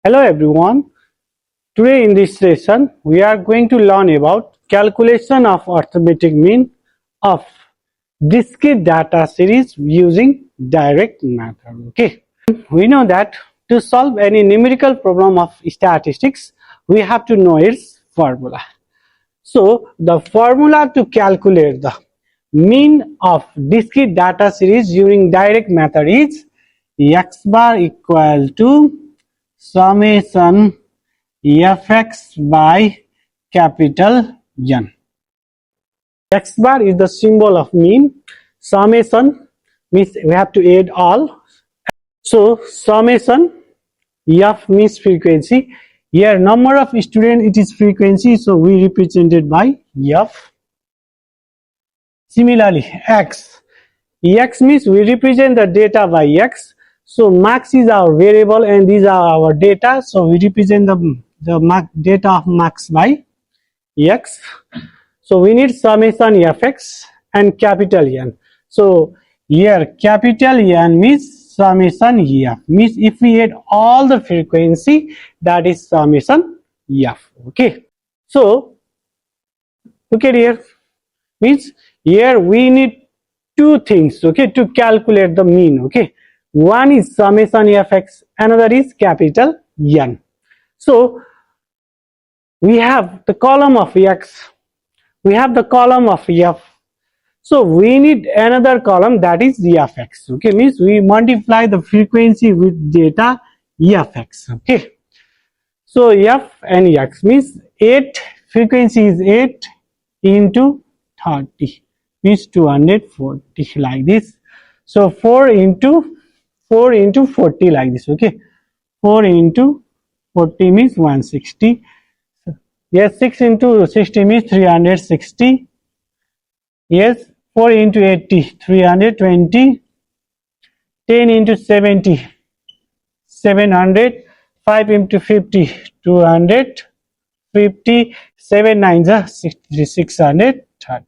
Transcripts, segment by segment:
Hello everyone. Today in this session we are going to learn about calculation of arithmetic mean of discrete data series using direct method. Okay. We know that to solve any numerical problem of statistics we have to know its formula. So the formula to calculate the mean of discrete data series using direct method is x bar equal to summation fx by capital N. X bar is the symbol of mean. Summation means we have to add all. So summation f means frequency. Here number of students it is frequency, so we represent it by f. Similarly x means we represent the data by x. So max is our variable and these are our data, so we represent the data of max by x. So we need summation fx and capital N. So here capital N means summation f, means if we add all the frequency, that is summation f. Okay, so look at here, means here we need two things, okay, to calculate the mean. Okay, one is summation fx, another is capital N. So we have the column of x, we have the column of f, so we need another column, that is fx. Okay, means we multiply the frequency with data fx. Okay, so f and x means 8, frequency is 8 into 30 means 240, like this. So 4 into 40, like this. Okay, 4 into 40 means 160. Yes, 6 into 60 means 360. Yes, 4 into 80 320. 10 into 70 700. 5 into 50 250. 7 nines are 630.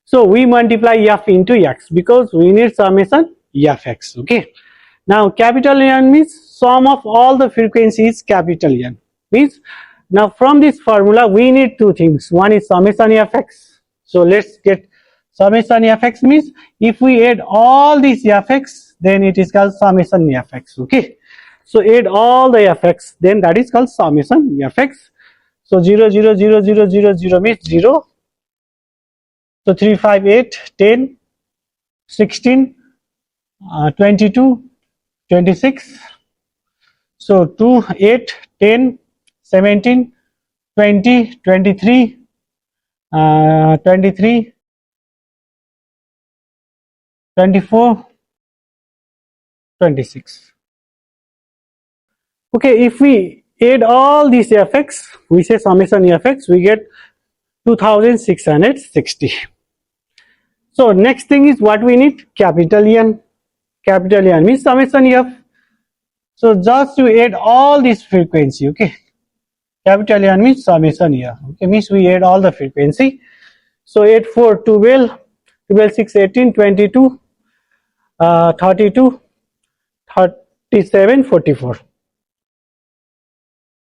So we multiply f into x because we need summation fx. Okay, now capital N means sum of all the frequencies capital N. Means now from this formula we need two things. One is summation fx. So let's get summation fx, means if we add all these fx, then it is called summation fx. Okay, so add all the fx, then that is called summation fx. So 0 0 0 0 0 0 means 0. So 3 5 8 10 16 22 26. So 2 8 10 17 20 23 23 24 26. Okay, if we add all these fx, we say summation fx, we get 2660. So next thing is what we need, capital N. Capital N means summation f. So just to add all this frequency. Okay, capital N means summation f. Okay, means we add all the frequency. So 8 4 12 12 6 18 22 32 37 44.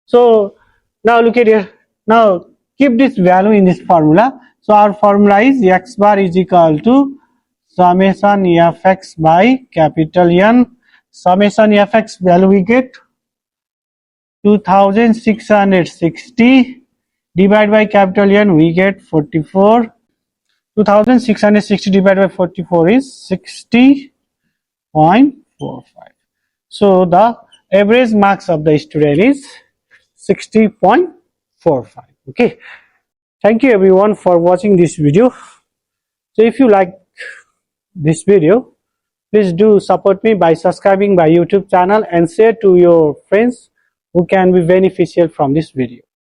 So now look at here, now keep this value in this formula. So our formula is x bar is equal to summation fx by capital N. Summation fx value we get 2660 divided by capital N, we get 44. 2660 divided by 44 is 60.45. So the average marks of the student is 60.45. Okay, thank you everyone for watching this video. So if you like this video, please do support me by subscribing my YouTube channel and share to your friends who can be beneficial from this video.